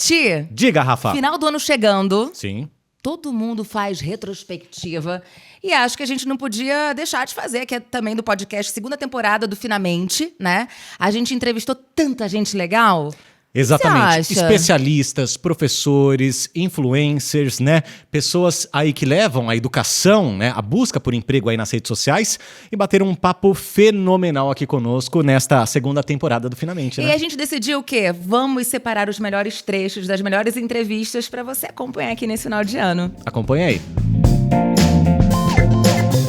Ti, Diga, Rafa. final do ano chegando, Sim. todo mundo faz retrospectiva e acho que a gente não podia deixar de fazer, que é também do podcast, segunda temporada do Finamente, né? A gente entrevistou tanta gente legal. Exatamente. Você acha? Especialistas, professores, influencers, né? Pessoas aí que levam a educação, né? A busca por emprego aí nas redes sociais e bateram um papo fenomenal aqui conosco nesta segunda temporada do Finamente, E né? a gente decidiu o quê? Vamos separar os melhores trechos das melhores entrevistas para você acompanhar aqui nesse final de ano. Acompanha aí.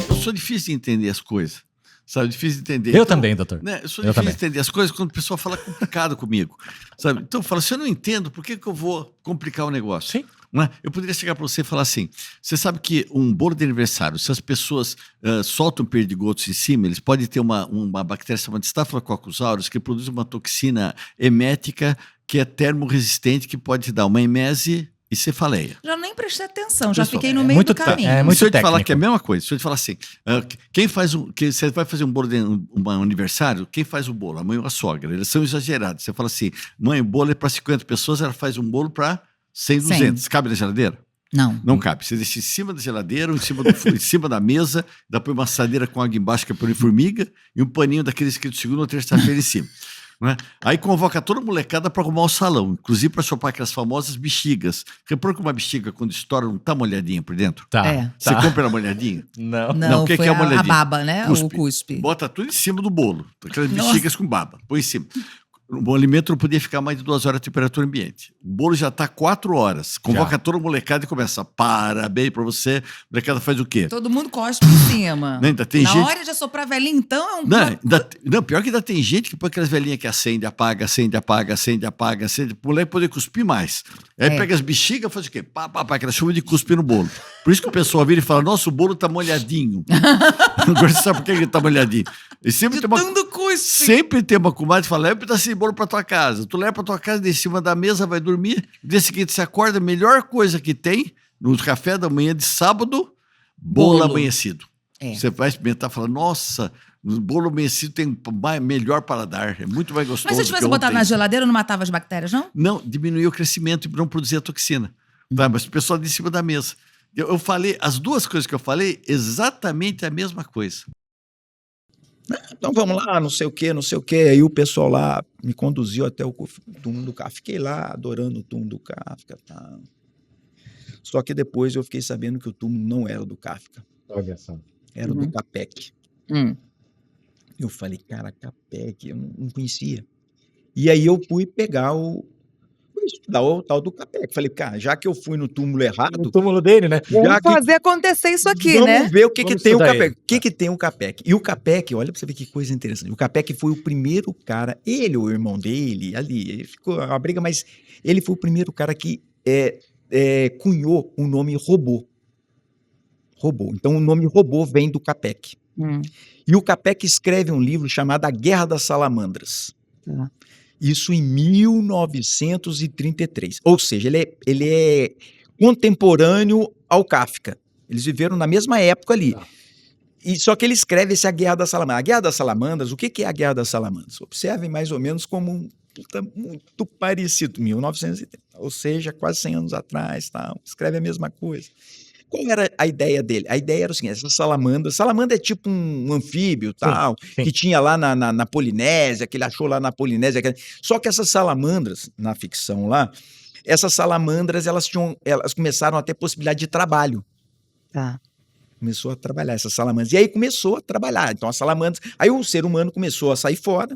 Eu sou difícil de entender as coisas. Sabe, difícil de entender. Eu também, doutor. Né, eu sou Eu difícil também. de entender as coisas quando o pessoal fala complicado comigo. Sabe? Então eu falo, se eu não entendo, por que eu vou complicar o negócio? Sim. Não é? Eu poderia chegar para você e falar assim: você sabe que um bolo de aniversário, se as pessoas soltam perdigotos em cima, eles podem ter uma bactéria chamada Staphylococcus aureus que produz uma toxina emética que é termorresistente, que pode te dar uma emese e cefaleia. Já nem prestei atenção, já Pessoal, fiquei no é meio muito do caminho. é muito Se eu te falar técnico. que é a mesma coisa, se eu te falar assim, que você vai fazer um bolo de um aniversário, quem faz o bolo? A mãe ou a sogra? Eles são exagerados. Você fala assim, mãe, o bolo é para 50 pessoas, ela faz um bolo para 100, 200. Cabe na geladeira? Não. Não cabe. Você deixa em cima da geladeira, ou em cima da mesa, dá põe uma assadeira com água embaixo que é por formiga e um paninho daquele escrito segunda ou terça-feira em cima. Não é? Aí convoca toda a molecada para arrumar o salão, inclusive para chupar aquelas famosas bexigas. Repara que uma bexiga, quando estoura, não tá molhadinha por dentro? Tá. É. Você compra ela molhadinha? Não. Não, o que foi é a a molhadinha? baba, né? O cuspe. Bota tudo em cima do bolo. Aquelas Nossa. bexigas com baba. Põe em cima. O alimento não podia ficar mais de 2 horas a temperatura ambiente. O bolo já está 4 horas. Convoca toda a molecada e começa. Parabéns para você. A molecada faz o quê? Todo mundo cospe em cima. Né, ainda tem Na gente... hora de assoprar velhinho, então, é um... Não, pior que ainda tem gente que põe aquelas velhinhas que acende, apaga, acende, apaga, acende, apaga, acende. O moleque poder cuspir mais. Aí pega as bexigas e faz o quê? Pá, pá, pá, aquela chuva de cuspe no bolo. Por isso que o pessoal vira e fala, nossa, o bolo tá molhadinho. Agora você sabe por que ele tá molhadinho? E sempre tem Tanto cuspe. Sempre tem uma comadre que fala, leva um pedacinho de bolo pra tua casa. Tu leva pra tua casa, de cima da mesa, vai dormir. No dia seguinte você acorda, a melhor coisa que tem no café da manhã de sábado, bolo amanhecido. É. Você vai experimentar e fala, nossa, o bolo amanhecido tem melhor paladar, é muito mais gostoso. Mas se eu tivesse botado na geladeira, não matava as bactérias, não? Não, diminuiu o crescimento e não produzia toxina. Tá? Mas o pessoal de cima da mesa. Eu falei, as duas coisas que eu falei, exatamente a mesma coisa. Então vamos lá, não sei o quê, não sei o quê. Aí o pessoal lá me conduziu até o túmulo do Kafka. Fiquei lá adorando o túmulo do Kafka. Tá. Só que depois eu fiquei sabendo que o túmulo não era do Kafka. Olha só. Era do Capek. Eu falei, cara, Capek, eu não conhecia. E aí eu fui pegar estudar o tal do Capek. Falei, cara, já que eu fui no túmulo errado... No túmulo dele, né? Vamos fazer acontecer isso aqui, vamos né? ver o que, Vamos que tem o estudar Capek. ele. O que, que tem o Capek? E o Capek, olha pra você ver que coisa interessante. O Capek foi o primeiro cara, ele ou o irmão dele, ali, ele ficou a briga, mas ele foi o primeiro cara que cunhou o nome robô. Robô. Então o nome robô vem do Capek. E o Capek escreve um livro chamado A Guerra das Salamandras. Isso em 1933. Ou seja, ele é contemporâneo ao Kafka. Eles viveram na mesma época ali. E só que ele escreve esse A Guerra das Salamandras. A Guerra das Salamandras, o que é a Guerra das Salamandras? Observem mais ou menos como muito parecido, 1930. Ou seja, quase 100 anos atrás. Tal. Escreve a mesma coisa. Qual era a ideia dele? A ideia era o seguinte, essa salamandra é tipo um anfíbio, tal, sim. que tinha lá na Polinésia, que ele achou lá na Polinésia. Só que essas salamandras, na ficção lá, essas salamandras, elas começaram a ter possibilidade de trabalho. Tá. Começou a trabalhar essas salamandras. E aí começou a trabalhar. Então as salamandras... Aí o ser humano começou a sair fora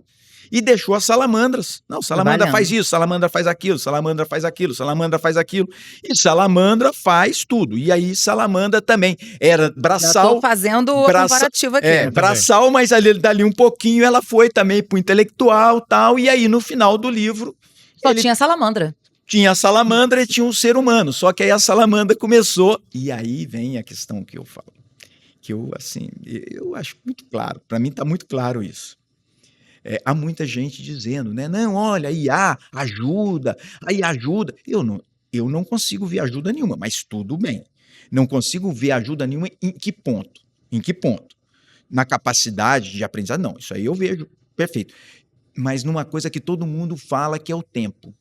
e deixou as salamandras. Não, salamandra faz isso, salamandra faz aquilo, salamandra faz aquilo, salamandra faz aquilo. E salamandra faz tudo. E aí salamandra também era braçal. Já tô fazendo o comparativo aqui. Braçal, mas dali um pouquinho ela foi também pro intelectual tal. E aí no final do livro... Só tinha salamandra. Tinha a salamandra e tinha um ser humano. Só que aí a salamandra começou... E aí vem a questão que eu falo. Que eu acho muito claro. Para mim está muito claro isso. Há muita gente dizendo, né? Não, olha, IA ajuda, aí ajuda. Eu não consigo ver ajuda nenhuma, mas tudo bem. Não consigo ver ajuda nenhuma em que ponto? Em que ponto? Na capacidade de aprendizado? Não, isso aí eu vejo, perfeito. Mas numa coisa que todo mundo fala que é o tempo.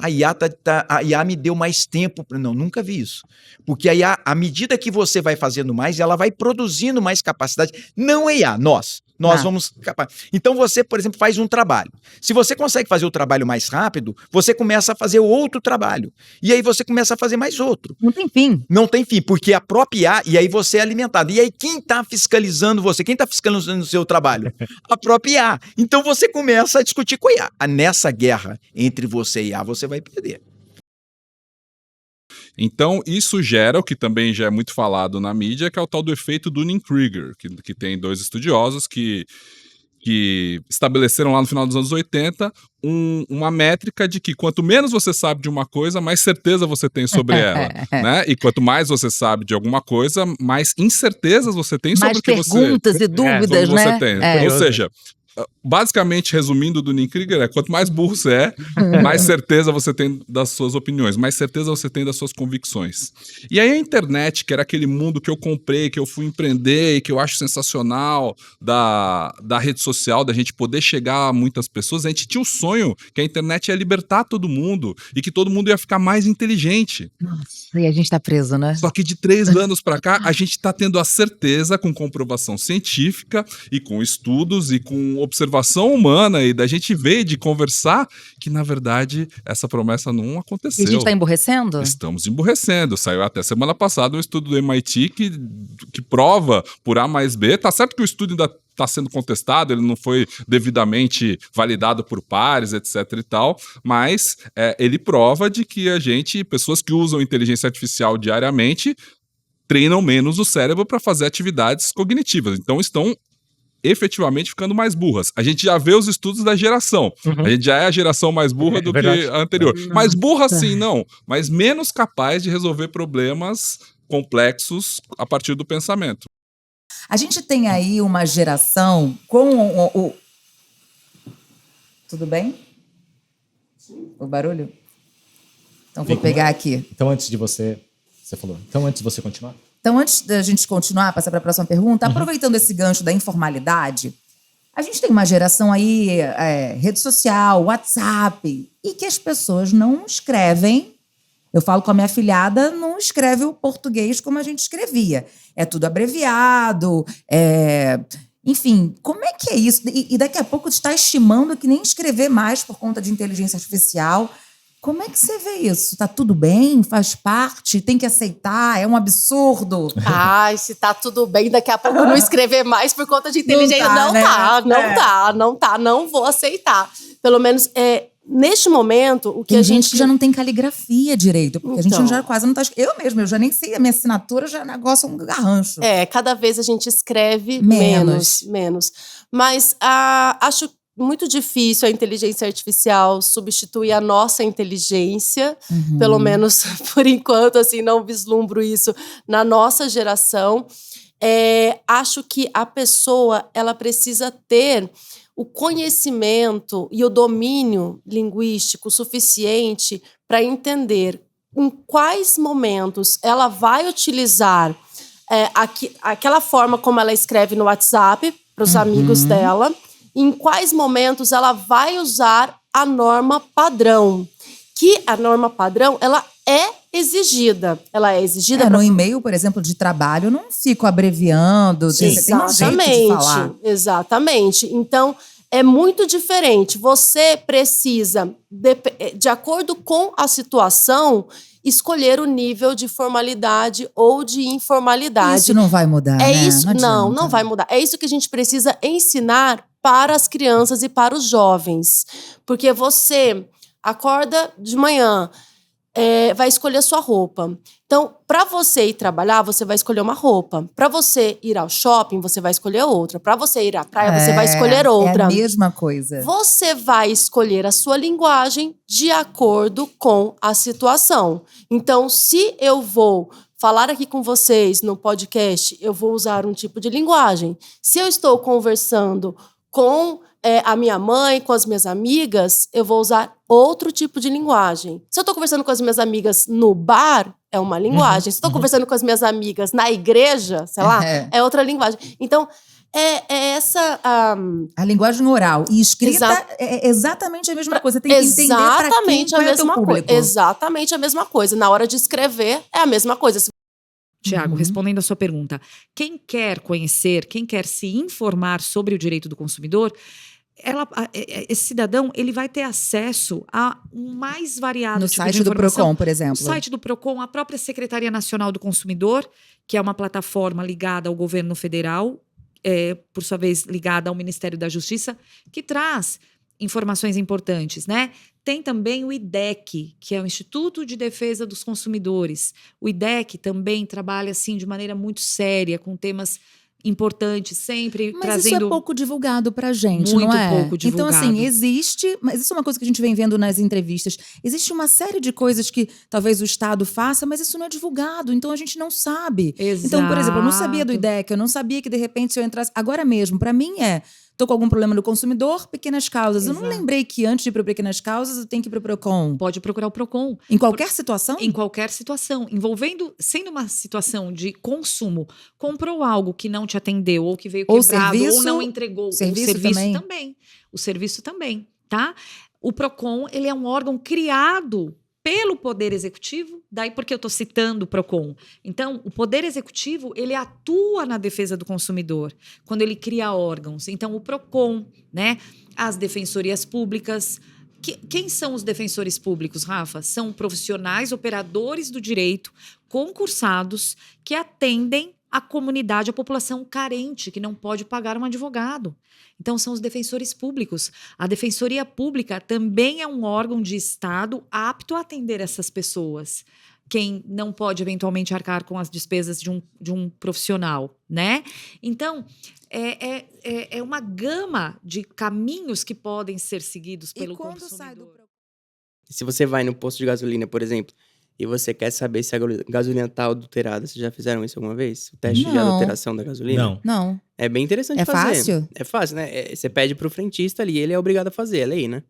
a IA me deu mais tempo. Não, nunca vi isso. Porque a IA, à medida que você vai fazendo mais, ela vai produzindo mais capacidade. Não a IA, nós vamos capaz. Então você, por exemplo, faz um trabalho. Se você consegue fazer o trabalho mais rápido, você começa a fazer outro trabalho. E aí você começa a fazer mais outro. Não tem fim. Não tem fim, porque a própria IA, e aí você é alimentado. E aí quem está fiscalizando você? Quem está fiscalizando o seu trabalho? A própria IA. Então você começa a discutir com a IA. Nessa guerra entre você e a IA, você vai perder. Então, isso gera o que também já é muito falado na mídia, que é o tal do efeito Dunning-Kruger, que tem 2 estudiosos que estabeleceram lá no final dos anos 80 uma métrica de que quanto menos você sabe de uma coisa, mais certeza você tem sobre ela, né? E quanto mais você sabe de alguma coisa, mais incertezas você tem sobre o que você... Mais perguntas e dúvidas, sobre né? Você tem. Ou seja, basicamente, resumindo do Dunning-Kruger, quanto mais burro você é, mais certeza você tem das suas opiniões, mais certeza você tem das suas convicções. E aí a internet, que era aquele mundo que eu comprei, que eu fui empreender e que eu acho sensacional da rede social, da gente poder chegar a muitas pessoas, a gente tinha o sonho que a internet ia libertar todo mundo e que todo mundo ia ficar mais inteligente. Nossa, e a gente tá preso, né? Só que de 3 anos para cá, a gente está tendo a certeza, com comprovação científica e com estudos e com observação humana e da gente ver, de conversar, que na verdade essa promessa não aconteceu. E a gente tá emborrecendo? Estamos emborrecendo. Saiu até semana passada um estudo do MIT que prova por A mais B. Tá certo que o estudo ainda está sendo contestado, ele não foi devidamente validado por pares, etc e tal, mas ele prova de que pessoas que usam inteligência artificial diariamente, treinam menos o cérebro para fazer atividades cognitivas. Então estão efetivamente ficando mais burras. A gente já vê os estudos da geração. A gente já é a geração mais burra do que a anterior. Mais burra sim, não, mas menos capaz de resolver problemas complexos a partir do pensamento. A gente tem aí uma geração com o... Tudo bem? O barulho? Então vou pegar aqui. Então antes de você continuar? Então, antes da gente continuar, passar para a próxima pergunta, aproveitando esse gancho da informalidade, a gente tem uma geração aí, rede social, WhatsApp, e que as pessoas não escrevem. Eu falo com a minha afilhada, não escreve o português como a gente escrevia. É tudo abreviado, enfim, como é que é isso? E daqui a pouco está estimando que nem escrever mais por conta de inteligência artificial. Como é que você vê isso? Tá tudo bem? Faz parte? Tem que aceitar? É um absurdo? Ai, se tá tudo bem, daqui a pouco não escrever mais por conta de inteligência. Não vou aceitar. Pelo menos, neste momento, o que tem gente que já não tem caligrafia direito, porque a gente já quase não tá... Eu já nem sei, a minha assinatura já é negócio, um garrancho. Cada vez a gente escreve menos. Mas acho muito difícil a inteligência artificial substituir a nossa inteligência, pelo menos por enquanto, assim, não vislumbro isso na nossa geração. Acho que a pessoa, ela precisa ter o conhecimento e o domínio linguístico suficiente para entender em quais momentos ela vai utilizar aquela forma como ela escreve no WhatsApp para os amigos dela, em quais momentos ela vai usar a norma padrão. Que a norma padrão, ela é exigida. Ela é exigida... No e-mail, por exemplo, de trabalho, eu não fico abreviando. Você tem um jeito de falar. Exatamente. Então, é muito diferente. Você precisa, de acordo com a situação, escolher o nível de formalidade ou de informalidade. Isso não vai mudar, né? Não vai mudar. É isso que a gente precisa ensinar para as crianças e para os jovens. Porque você acorda de manhã, vai escolher a sua roupa. Então, para você ir trabalhar, você vai escolher uma roupa. Para você ir ao shopping, você vai escolher outra. Para você ir à praia, você vai escolher outra. É a mesma coisa. Você vai escolher a sua linguagem de acordo com a situação. Então, se eu vou falar aqui com vocês no podcast, eu vou usar um tipo de linguagem. Se eu estou conversando com a minha mãe, com as minhas amigas, eu vou usar outro tipo de linguagem. Se eu estou conversando com as minhas amigas no bar, é uma linguagem. Se eu estou conversando com as minhas amigas na igreja, sei lá, é outra linguagem. Então, É essa... A linguagem oral e escrita é exatamente a mesma coisa. Você tem que entender para quem Exatamente a mesma coisa. público. Exatamente a mesma coisa. Na hora de escrever, é a mesma coisa. Tiago, respondendo a sua pergunta, quem quer conhecer, quem quer se informar sobre o direito do consumidor, esse cidadão ele vai ter acesso a um mais variado No tipo site de do informação. Procon, por exemplo. O site do Procon, a própria Secretaria Nacional do Consumidor, que é uma plataforma ligada ao governo federal, por sua vez ligada ao Ministério da Justiça, que traz informações importantes, né? Tem também o IDEC, que é o Instituto de Defesa dos Consumidores. O IDEC também trabalha assim de maneira muito séria, com temas importantes, sempre Mas trazendo... isso é pouco divulgado pra gente, Muito não é? pouco Então, assim, divulgado. existe... Mas isso é uma coisa que a gente vem vendo nas entrevistas. Existe uma série de coisas que talvez o Estado faça, mas isso não é divulgado, então a gente não sabe. Então, por exemplo, eu não sabia do Exato. IDEC, eu não sabia que, de repente, se eu entrasse... Agora mesmo, pra mim tô com algum problema no consumidor, pequenas causas. Eu não Exato. lembrei que antes de ir para pequenas causas, eu tenho que ir para o Procon. Pode procurar o Procon. Em qualquer situação? Em qualquer situação, sendo uma situação de consumo, comprou algo que não te atendeu, ou que veio Ou quebrado, serviço, ou não entregou. serviço O serviço também. também. O serviço também, tá? O Procon, ele é um órgão criado pelo Poder Executivo, daí porque eu estou citando o Procon. Então, o Poder Executivo, ele atua na defesa do consumidor, quando ele cria órgãos. Então, o Procon, né? As defensorias públicas. Quem são os defensores públicos, Rafa? São profissionais, operadores do direito, concursados, que atendem a comunidade, a população carente, que não pode pagar um advogado. Então, são os defensores públicos. A Defensoria Pública também é um órgão de Estado apto a atender essas pessoas. Quem não pode, eventualmente, arcar com as despesas de um profissional, né? Então, é uma gama de caminhos que podem ser seguidos pelo consumidor. Se você vai no posto de gasolina, por exemplo, e você quer saber se a gasolina está adulterada, vocês já fizeram isso alguma vez? O teste de Não. adulteração da gasolina? Não. Não. É bem interessante É fazer. fácil? É fácil, né? Você pede pro frentista ali, ele é obrigado a fazer, é lei, né?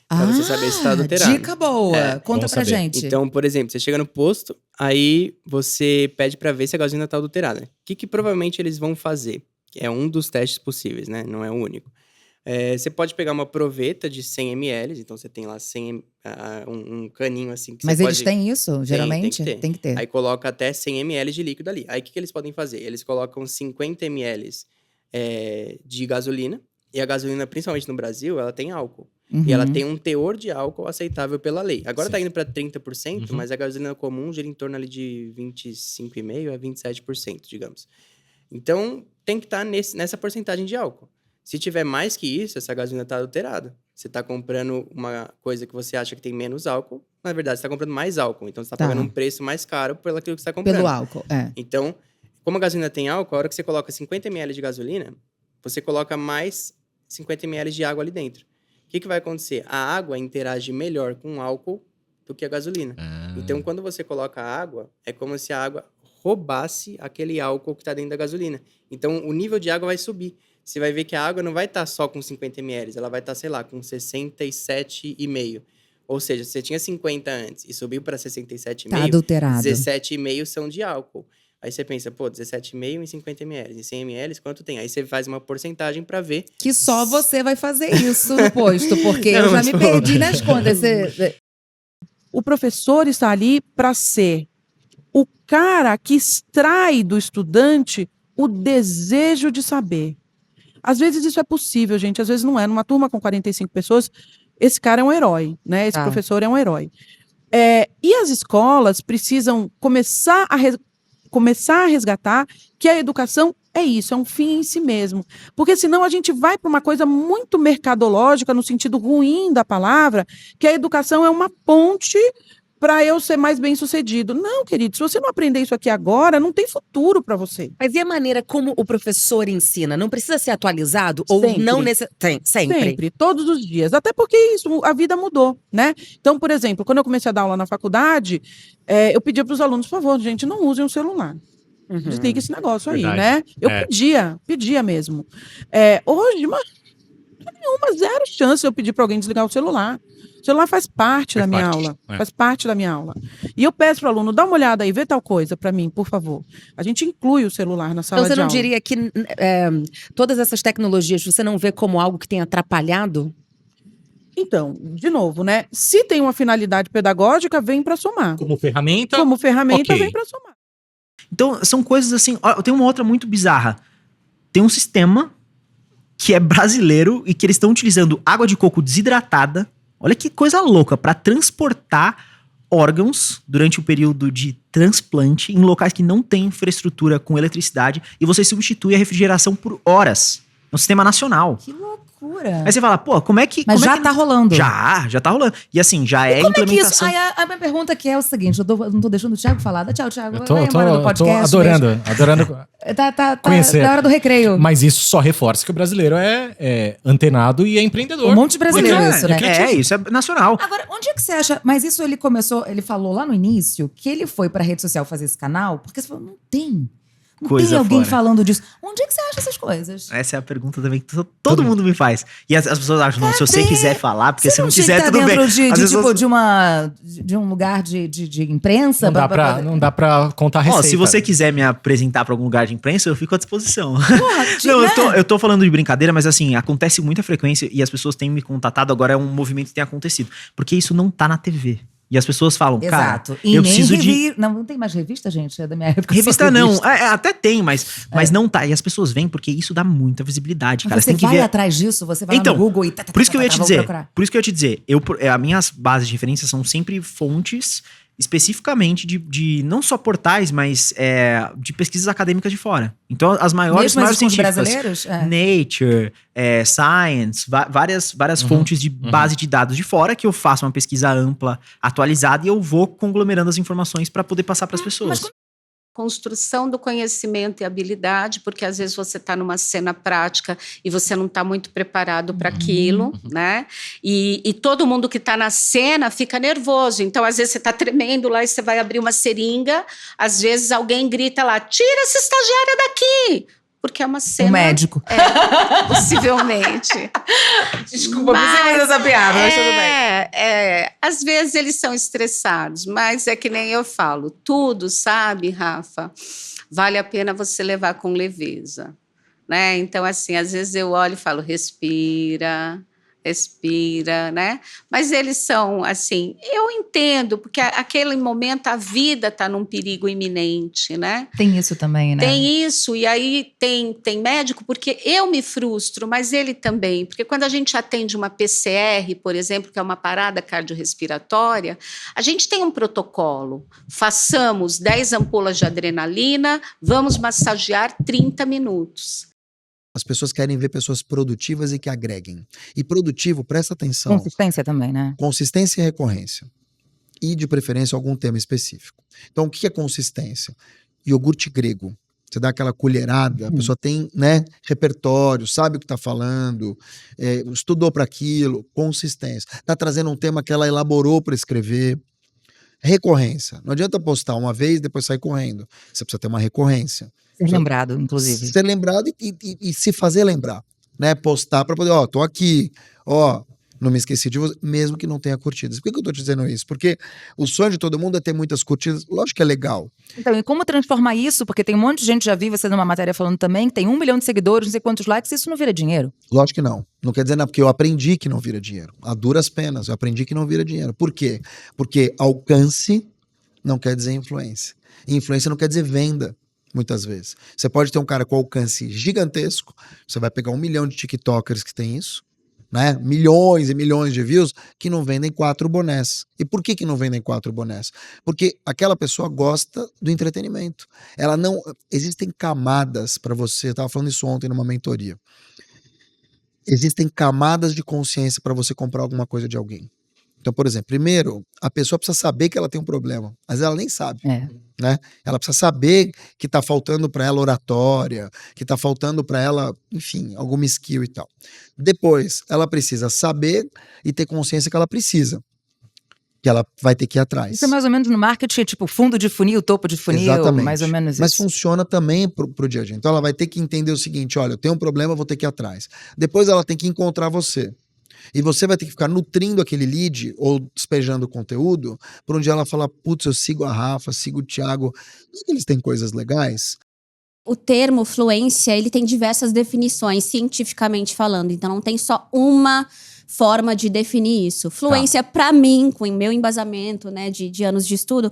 Pra você saber se tá adulterado. Dica boa. É, Conta bom pra saber. gente. Então, por exemplo, você chega no posto, aí você pede pra ver se a gasolina tá adulterada. O que provavelmente eles vão fazer? É um dos testes possíveis, né? Não é o único. Você pode pegar uma proveta de 100 ml, então você tem lá 100, um caninho assim que Mas você eles pode... têm isso, geralmente? Tem que ter. ter. Aí coloca até 100 ml de líquido ali. Aí o que eles podem fazer? Eles colocam 50 ml de gasolina, e a gasolina, principalmente no Brasil, ela tem álcool. E ela tem um teor de álcool aceitável pela lei. Agora tá indo para 30%, mas a gasolina comum gira em torno ali de 25,5% a 27%, digamos. Então, tem que estar nessa porcentagem de álcool. Se tiver mais que isso, essa gasolina tá adulterada. Você tá comprando uma coisa que você acha que tem menos álcool, na verdade, você tá comprando mais álcool. Então, você tá pagando um preço mais caro pelo aquilo que você tá comprando. Pelo álcool, Então, como a gasolina tem álcool, a hora que você coloca 50 ml de gasolina, você coloca mais 50 ml de água ali dentro. O que vai acontecer? A água interage melhor com o álcool do que a gasolina. Então, quando você coloca a água, é como se a água roubasse aquele álcool que está dentro da gasolina. Então, o nível de água vai subir. Você vai ver que a água não vai estar só com 50 ml, ela vai estar, sei lá, com 67,5. Ou seja, se você tinha 50 antes e subiu para 67,5, Tá adulterado. 17,5 são de álcool. Aí você pensa, 17,5 em 50 ml. Em 100 ml, quanto tem? Aí você faz uma porcentagem para ver. Que só você vai fazer isso no posto, porque Não, eu já mas me pô. perdi nas contas. O professor está ali para ser o cara que extrai do estudante o desejo de saber. Às vezes isso é possível, gente, às vezes não é. Numa turma com 45 pessoas, esse cara é um herói, né? Esse professor é um herói. E as escolas precisam começar a resgatar que a educação é isso, é um fim em si mesmo. Porque senão a gente vai para uma coisa muito mercadológica, no sentido ruim da palavra, que a educação é uma ponte para eu ser mais bem-sucedido. Não, querido, se você não aprender isso aqui agora, não tem futuro para você. Mas e a maneira como o professor ensina? Não precisa ser atualizado? Ou Sempre. não necessariamente? Sempre, todos os dias. Até porque isso, a vida mudou, né? Então, por exemplo, quando eu comecei a dar aula na faculdade, eu pedia para os alunos, por favor, gente, não usem o celular. Desliga esse negócio aí, Verdade. né? Eu pedia mesmo. Hoje, mas Nenhuma, zero chance eu pedir para alguém desligar o celular. O celular faz parte da minha aula. Faz parte da minha aula. E eu peço para o aluno, dá uma olhada aí, vê tal coisa para mim, por favor. A gente inclui o celular na sala Então, você de não aula. diria que todas essas tecnologias você não vê como algo que tem atrapalhado? Então, de novo, né? Se tem uma finalidade pedagógica, vem para somar. Como ferramenta? Como ferramenta, ok. vem para somar. Então, são coisas assim. Ó, tem uma outra muito bizarra. Tem um sistema que é brasileiro e que eles estão utilizando água de coco desidratada. Olha que coisa louca, para transportar órgãos durante o período de transplante em locais que não tem infraestrutura com eletricidade e você substitui a refrigeração por horas. É um sistema nacional. Que loucura. Aí você fala, pô, como é que... Mas como já é que... tá rolando. Já tá rolando. E assim, já é Como é que isso? implementação. Aí a minha pergunta aqui é o seguinte: eu não tô deixando o Thiago falar. Tchau, Thiago. Eu tô Vai embora do podcast. adorando Tá conhecer. na hora do recreio. Mas isso só reforça que o brasileiro é antenado e é empreendedor. Um monte de brasileiro Pois isso, né? Isso é nacional. Agora, onde é que você acha? Mas isso ele falou lá no início que ele foi pra rede social fazer esse canal, porque você falou, não tem. Não Coisa tem alguém fora. falando disso. Onde é que você acha essas coisas? Essa é a pergunta também que todo mundo me faz. E as pessoas acham, não, se você quiser falar, porque se não quiser, tudo bem. Dentro Às vezes tipo, de um lugar de imprensa? Não dá pra contar a receita. Ó, se você quiser me apresentar pra algum lugar de imprensa, eu fico à disposição. Porra, Não, eu tô falando de brincadeira, mas assim, acontece muita frequência e as pessoas têm me contatado, agora é um movimento que tem acontecido. Porque isso não tá na TV. E as pessoas falam, Exato. cara, E eu nem preciso de... Não tem mais revista, gente? É da minha época. Revista só não, até tem, mas não tá. E as pessoas vêm porque isso dá muita visibilidade, cara. Mas você tem que vai ver... atrás disso? Você vai Então, lá no Google e... Por isso que eu ia te vou dizer, procurar. as minhas bases de referência são sempre fontes especificamente de não só portais, mas de pesquisas acadêmicas de fora. Então, as maiores Mesmo com os científicas, brasileiros? Nature, Science, várias fontes de base de dados de fora que eu faço uma pesquisa ampla, atualizada e eu vou conglomerando as informações para poder passar para as pessoas. Construção do conhecimento e habilidade, porque às vezes você está numa cena prática e você não está muito preparado para aquilo, né? E todo mundo que está na cena fica nervoso. Então, às vezes, você está tremendo lá e você vai abrir uma seringa, às vezes alguém grita lá, tira essa estagiária daqui! Porque é uma cena... Um médico. Possivelmente. Desculpa, mas você fez essa piada, mas tudo bem. Às vezes eles são estressados, mas é que nem eu falo, tudo, sabe, Rafa, vale a pena você levar com leveza, né? Então, assim, às vezes eu olho e falo, respira, né? Mas eles são, assim, eu entendo, porque aquele momento a vida está num perigo iminente, né? Tem isso também, né? Tem isso, e aí tem médico, porque eu me frustro, mas ele também. Porque quando a gente atende uma PCR, por exemplo, que é uma parada cardiorrespiratória, a gente tem um protocolo. Façamos 10 ampolas de adrenalina, vamos massagear 30 minutos. As pessoas querem ver pessoas produtivas e que agreguem. E produtivo, presta atenção. Consistência também, né? Consistência e recorrência. E, de preferência, algum tema específico. Então, o que é consistência? Iogurte grego. Você dá aquela colherada, a pessoa tem, né, repertório, sabe o que está falando, estudou para aquilo, consistência. Está trazendo um tema que ela elaborou para escrever. Recorrência. Não adianta postar uma vez e depois sair correndo. Você precisa ter uma recorrência. Ser lembrado, inclusive. Ser lembrado e se fazer lembrar, né? Postar para poder, tô aqui, não me esqueci de você, mesmo que não tenha curtidas. Por que eu tô te dizendo isso? Porque o sonho de todo mundo é ter muitas curtidas, lógico que é legal. Então, e como transformar isso? Porque tem um monte de gente, já vi você numa matéria falando também, que tem 1 milhão de seguidores, não sei quantos likes, isso não vira dinheiro. Lógico que não. Não quer dizer nada, porque eu aprendi que não vira dinheiro. A duras penas, eu aprendi que não vira dinheiro. Por quê? Porque alcance não quer dizer influência. E influência não quer dizer venda. Muitas vezes. Você pode ter um cara com alcance gigantesco, você vai pegar 1 milhão de TikTokers que tem isso, né? Milhões e milhões de views que não vendem 4 bonés. E por que não vendem 4 bonés? Porque aquela pessoa gosta do entretenimento. Ela não... Existem camadas para você, eu estava falando isso ontem numa mentoria. Existem camadas de consciência para você comprar alguma coisa de alguém. Então, por exemplo, primeiro, a pessoa precisa saber que ela tem um problema, mas ela nem sabe. Né? Ela precisa saber que está faltando para ela oratória, que está faltando para ela, enfim, alguma skill e tal. Depois, ela precisa saber e ter consciência que ela precisa. que ela vai ter que ir atrás. Isso é mais ou menos no marketing, tipo fundo de funil, topo de funil, Exatamente. mais ou menos Mas isso. funciona também pro dia a dia. Então ela vai ter que entender o seguinte, olha, eu tenho um problema, eu vou ter que ir atrás. Depois ela tem que encontrar você. E você vai ter que ficar nutrindo aquele lead ou despejando conteúdo por onde ela fala, putz, eu sigo a Rafa, sigo o Thiago. Não é que eles têm coisas legais? O termo fluência, ele tem diversas definições, cientificamente falando. Então, não tem só uma forma de definir isso. Fluência, para mim, com o meu embasamento, né, de anos de estudo,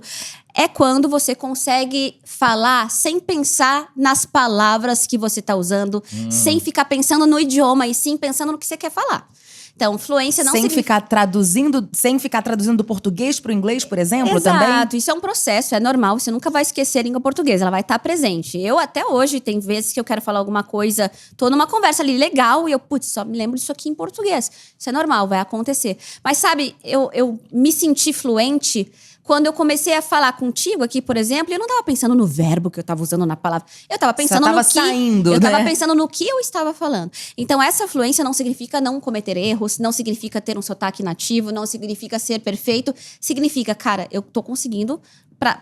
é quando você consegue falar sem pensar nas palavras que você está usando, sem ficar pensando no idioma, e sim pensando no que você quer falar. Então, fluência não sem significa... ficar traduzindo do português para o inglês, por exemplo, também? Exato, isso é um processo, é normal, você nunca vai esquecer a língua portuguesa, ela vai estar presente. Eu até hoje, tem vezes que eu quero falar alguma coisa, tô numa conversa ali legal e eu, putz, só me lembro disso aqui em português. Isso é normal, vai acontecer. Mas sabe, eu me senti fluente quando eu comecei a falar contigo aqui, por exemplo, eu não estava pensando no verbo que eu estava usando na palavra. Eu estava pensando no que... saindo, eu estava né? pensando no que eu estava falando. Então, essa fluência não significa não cometer erros, não significa ter um sotaque nativo, não significa ser perfeito. Significa, cara, eu tô conseguindo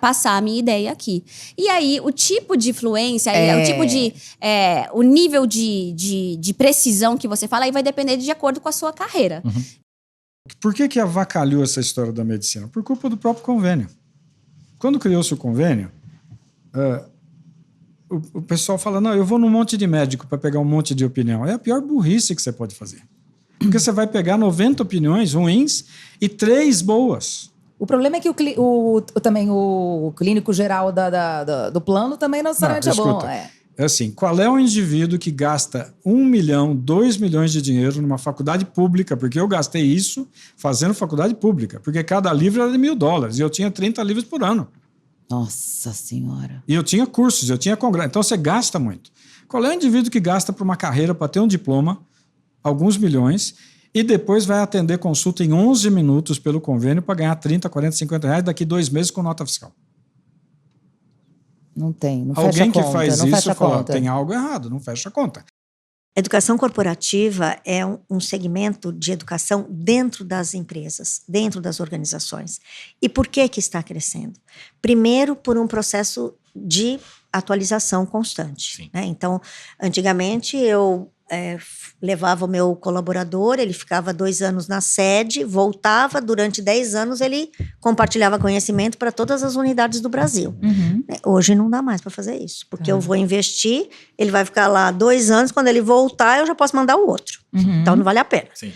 passar a minha ideia aqui. E aí, o tipo de fluência, o tipo de... o nível de precisão que você fala, aí vai depender de acordo com a sua carreira. Por que avacalhou essa história da medicina? Por culpa do próprio convênio. Quando criou-se o convênio, o pessoal fala, não, eu vou num monte de médico para pegar um monte de opinião. É a pior burrice que você pode fazer. Porque você vai pegar 90 opiniões ruins e 3 boas. O problema é que também o clínico geral do plano também não necessariamente é bom. É assim, qual é o indivíduo que gasta 1 milhão, 2 milhões de dinheiro numa faculdade pública? Porque eu gastei isso fazendo faculdade pública. Porque cada livro era de $1.000 e eu tinha 30 livros por ano. Nossa Senhora. E eu tinha cursos, eu tinha congresso. Então você gasta muito. Qual é o indivíduo que gasta para uma carreira, para ter um diploma, alguns milhões, e depois vai atender consulta em 11 minutos pelo convênio para ganhar 30, 40, 50 reais daqui 2 meses com nota fiscal? Não tem, não fecha a conta. Alguém que faz isso fala, tem algo errado, não fecha a conta. Educação corporativa é um segmento de educação dentro das empresas, dentro das organizações. E por que está crescendo? Primeiro, por um processo de atualização constante. Né? Então, antigamente, eu levava o meu colaborador, ele ficava 2 anos na sede, voltava, durante 10 anos ele compartilhava conhecimento para todas as unidades do Brasil. Hoje não dá mais para fazer isso, porque eu vou investir, ele vai ficar lá 2 anos, quando ele voltar eu já posso mandar o outro. Então não vale a pena. Sim.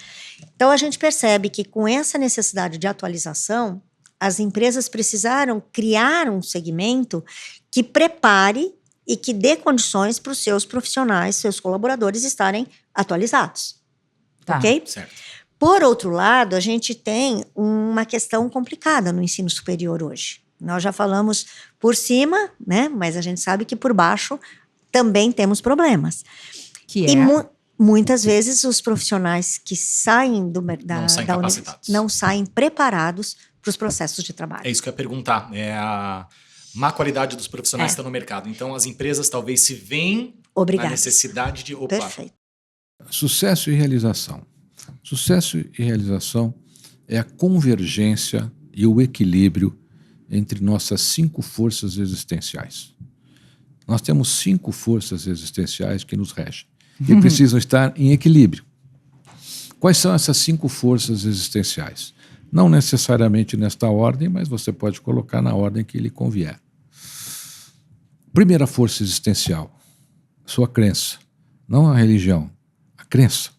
Então a gente percebe que com essa necessidade de atualização, as empresas precisaram criar um segmento que prepare e que dê condições para os seus profissionais, seus colaboradores estarem atualizados. Ok? Certo. Por outro lado, a gente tem uma questão complicada no ensino superior hoje. Nós já falamos por cima, né? Mas a gente sabe que por baixo também temos problemas. Que e muitas vezes os profissionais que saem da universidade não saem preparados para os processos de trabalho. É isso que eu ia perguntar. É a má qualidade dos profissionais que estão no mercado. Então, as empresas talvez se veem na necessidade de... Opa. Perfeito. Sucesso e realização. Sucesso e realização é a convergência e o equilíbrio entre nossas 5 forças existenciais. Nós temos 5 forças existenciais que nos regem e precisam estar em equilíbrio. Quais são essas 5 forças existenciais? Não necessariamente nesta ordem, mas você pode colocar na ordem que lhe convier. Primeira força existencial, sua crença, não a religião, a crença.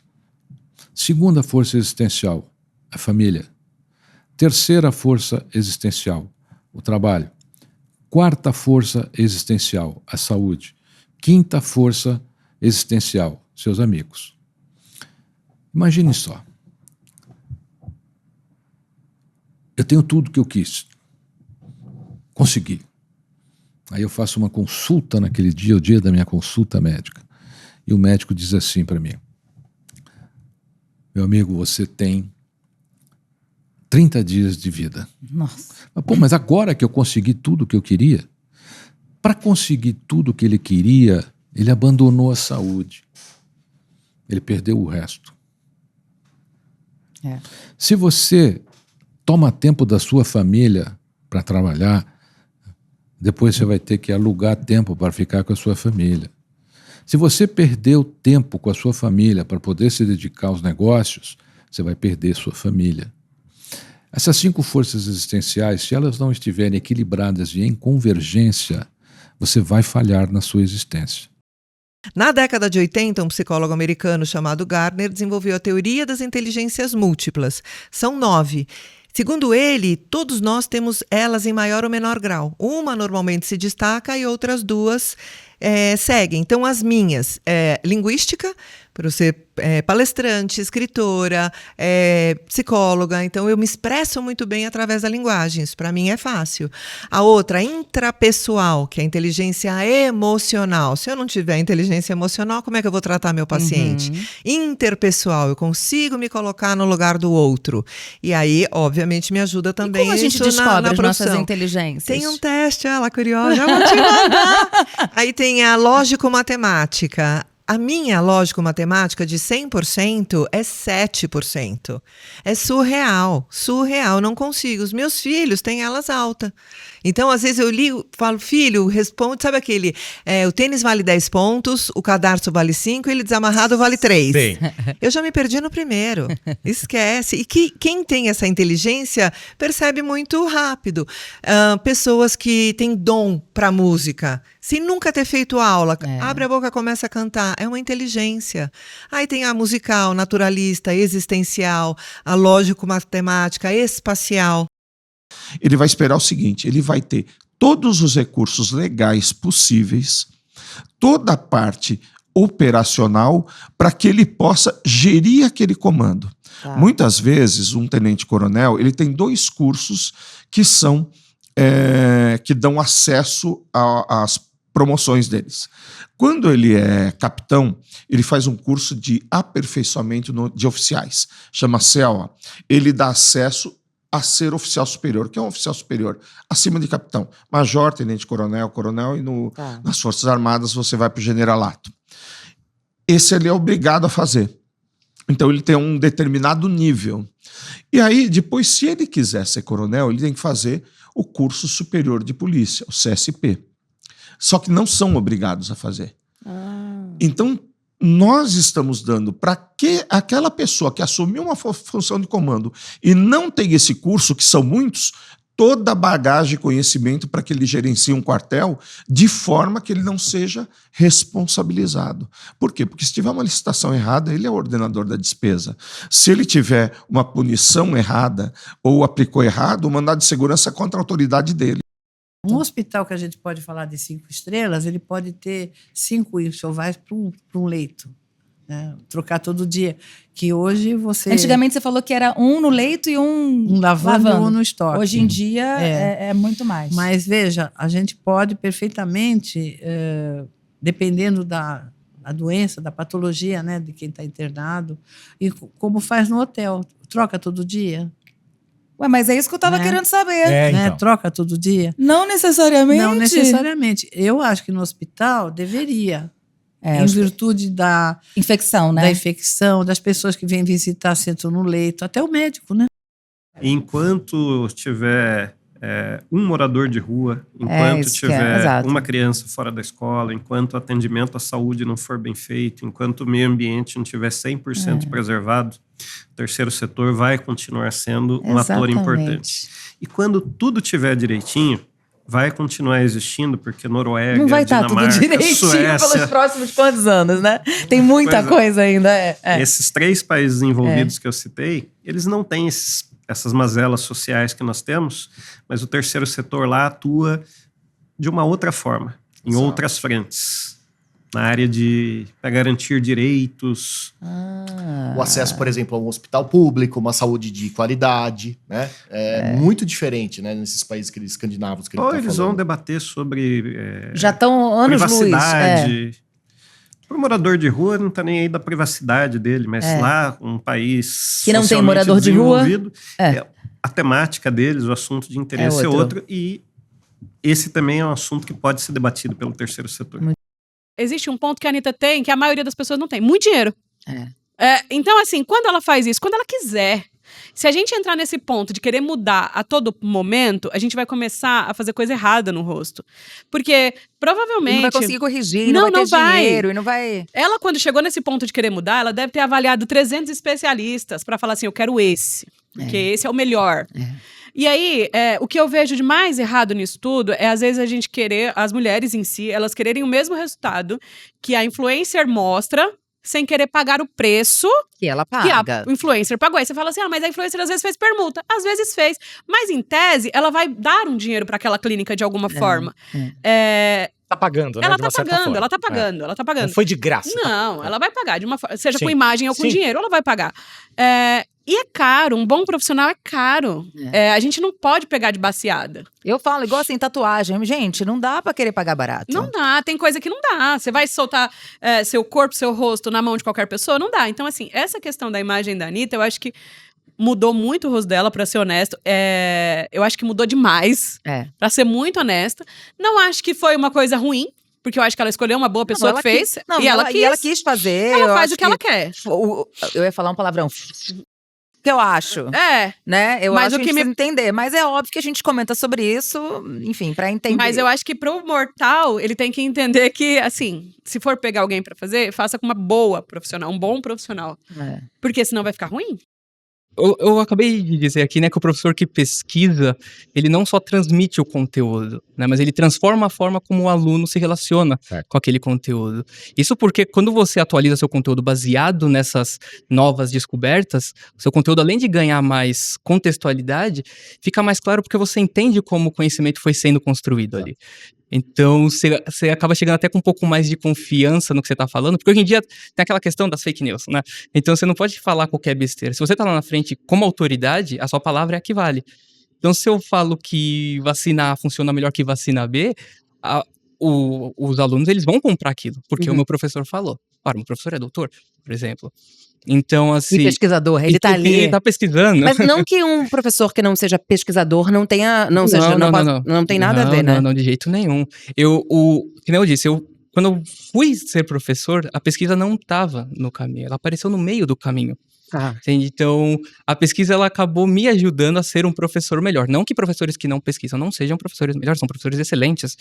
Segunda força existencial, a família. Terceira força existencial, o trabalho. Quarta força existencial, a saúde. Quinta força existencial, seus amigos. Imagine só. Eu tenho tudo que eu quis. Consegui. Aí eu faço uma consulta naquele dia, o dia da minha consulta médica. E o médico diz assim para mim: meu amigo, você tem 30 dias de vida. Nossa. Mas agora que eu consegui tudo que eu queria, para conseguir tudo que ele queria, ele abandonou a saúde. Ele perdeu o resto. Se você toma tempo da sua família para trabalhar, depois você vai ter que alugar tempo para ficar com a sua família. Se você perdeu tempo com a sua família para poder se dedicar aos negócios, você vai perder sua família. Essas 5 forças existenciais, se elas não estiverem equilibradas e em convergência, você vai falhar na sua existência. Na década de 80, um psicólogo americano chamado Gardner desenvolveu a teoria das inteligências múltiplas. São 9. Segundo ele, todos nós temos elas em maior ou menor grau. Uma normalmente se destaca e outras 2 seguem. Então, as minhas, linguística, para eu ser palestrante, escritora, psicóloga. Então, eu me expresso muito bem através da linguagem. Isso, para mim, é fácil. A outra, intrapessoal, que é a inteligência emocional. Se eu não tiver inteligência emocional, como é que eu vou tratar meu paciente? Interpessoal, eu consigo me colocar no lugar do outro. E aí, obviamente, me ajuda também como a gente isso descobre na as nossas profissão. inteligências? Tem um teste, ela curiosa, já vou te mandar. Aí tem a lógico-matemática. A minha lógico-matemática de 100% é 7%. É surreal, não consigo. Os meus filhos têm elas altas. Então, às vezes eu ligo, falo, filho, responde, sabe aquele, o tênis vale 10 pontos, o cadarço vale 5, ele desamarrado vale 3. Bem. Eu já me perdi no primeiro. Esquece. E quem tem essa inteligência percebe muito rápido. Pessoas que têm dom para música, sem nunca ter feito aula, abre a boca e começa a cantar. É uma inteligência. Aí tem a musical, naturalista, existencial, a lógico-matemática, espacial. Ele vai esperar o seguinte, ele vai ter todos os recursos legais possíveis, toda a parte operacional, para que ele possa gerir aquele comando. Tá. Muitas vezes, um tenente-coronel, ele tem 2 cursos que são que dão acesso às promoções deles. Quando ele é capitão, ele faz um curso de aperfeiçoamento de oficiais, chama CEOA. Ele dá acesso a ser oficial superior, que é um oficial superior acima de capitão. Major, tenente-coronel, coronel, e nas Forças Armadas você vai para o generalato. Esse ele é obrigado a fazer. Então ele tem um determinado nível. E aí, depois, se ele quiser ser coronel, ele tem que fazer o curso superior de polícia, o CSP. Só que não são obrigados a fazer. Então, nós estamos dando para que aquela pessoa que assumiu uma função de comando e não tem esse curso, que são muitos, toda a bagagem e conhecimento para que ele gerencie um quartel de forma que ele não seja responsabilizado. Por quê? Porque se tiver uma licitação errada, ele é o ordenador da despesa. Se ele tiver uma punição errada ou aplicou errado, o mandado de segurança é contra a autoridade dele. Um hospital que a gente pode falar de 5 estrelas, ele pode ter 5 enxovais para um leito. Né? Trocar todo dia. Que hoje você... Antigamente você falou que era um no leito e um lavando e um no estoque. Hoje em dia é muito mais. Mas veja, a gente pode perfeitamente, dependendo da doença, da patologia, né, de quem está internado, e como faz no hotel, troca todo dia. Ué, mas é isso que eu estava querendo saber. Né? Troca todo dia? Não necessariamente. Não necessariamente. Eu acho que no hospital deveria. Em virtude da infecção, né? Da infecção, das pessoas que vêm visitar, sentam no leito, até o médico, né? Enquanto tiver um morador de rua, enquanto tiver uma criança fora da escola, enquanto o atendimento à saúde não for bem feito, enquanto o meio ambiente não estiver 100% preservado, o terceiro setor vai continuar sendo um ator importante. E quando tudo estiver direitinho, vai continuar existindo, porque Noruega, não vai estar tudo direitinho Suécia, pelos próximos quantos anos, né? Tem muita coisa ainda. Esses 3 países envolvidos que eu citei, eles não têm essas mazelas sociais que nós temos, mas o terceiro setor lá atua de uma outra forma, em outras frentes, na área de garantir direitos. O acesso, por exemplo, a um hospital público, uma saúde de qualidade, né? Muito diferente, né, nesses países escandinavos que eles vão debater sobre já estão anos privacidade. Para o morador de rua, não está nem aí da privacidade dele, mas lá, um país que não tem morador de rua, a temática deles, o assunto de interesse é outro. E esse também é um assunto que pode ser debatido pelo terceiro setor. Existe um ponto que a Anitta tem, que a maioria das pessoas não tem. Muito dinheiro. Então, assim, quando ela faz isso, quando ela quiser, Se a gente entrar nesse ponto de querer mudar a todo momento, a gente vai começar a fazer coisa errada no rosto. Porque provavelmente... Não vai conseguir corrigir, não vai ter dinheiro, e não vai... Ela, quando chegou nesse ponto de querer mudar, ela deve ter avaliado 300 especialistas para falar assim, eu quero esse, porque esse é o melhor. E aí, o que eu vejo de mais errado nisso tudo é, às vezes, a gente querer, as mulheres em si, elas quererem o mesmo resultado que a influencer mostra, sem querer pagar o preço que ela que paga. a influencer pagou. Aí você fala assim, mas a influencer às vezes fez permuta. Às vezes fez. Mas, em tese, ela vai dar um dinheiro para aquela clínica de alguma forma. Tá pagando, né? Ela de uma tá certa pagando, forma. ela tá pagando, ela tá pagando. Não foi de graça. Não, ela vai pagar de uma forma, seja Sim. com imagem ou com Sim. dinheiro, ela vai pagar. E é caro, um bom profissional é caro. A gente não pode pegar de baseada. Eu falo, igual assim, tatuagem. Gente, não dá pra querer pagar barato. Não dá, tem coisa que não dá. Você vai soltar seu corpo, seu rosto na mão de qualquer pessoa? Não dá. Então, assim, essa questão da imagem da Anitta, eu acho que mudou muito o rosto dela, pra ser honesto. Eu acho que mudou demais, pra ser muito honesta. Não acho que foi uma coisa ruim. Porque eu acho que ela escolheu uma boa pessoa Não, que fez. Não, e ela quis fazer. Ela eu faz acho o que ela quer. Eu ia falar um palavrão. Que eu acho. Né? Eu Mas acho o que que a gente me- precisa entender. Mas é óbvio que a gente comenta sobre isso, enfim, pra entender. Mas eu acho que pro mortal, ele tem que entender que, assim, se for pegar alguém pra fazer, faça com uma boa profissional, um bom profissional. Porque senão vai ficar ruim. Eu acabei de dizer aqui, né, que o professor que pesquisa, ele não só transmite o conteúdo, né, mas ele transforma a forma como o aluno se relaciona com aquele conteúdo. Isso porque quando você atualiza seu conteúdo baseado nessas novas descobertas, seu conteúdo, além de ganhar mais contextualidade, fica mais claro porque você entende como o conhecimento foi sendo construído ali. Então, você acaba chegando até com um pouco mais de confiança no que você está falando, porque hoje em dia tem aquela questão das fake news, né? Então, você não pode falar qualquer besteira. Se você está lá na frente como autoridade, a sua palavra é a que vale. Então, se eu falo que vacina A funciona melhor que vacina B, os alunos, eles vão comprar aquilo, porque o meu professor falou. Ora, meu professor é doutor, por exemplo. Então, assim... E pesquisador, ele tá ali. Ele tá pesquisando. Mas não que um professor que não seja pesquisador não tenha, não tem nada a ver, né? Não, de jeito nenhum. Que nem eu disse, quando eu fui ser professor, a pesquisa não estava no caminho, ela apareceu no meio do caminho. Entende? Então, a pesquisa ela acabou me ajudando a ser um professor melhor. Não que professores que não pesquisam não sejam professores melhores, são professores excelentes,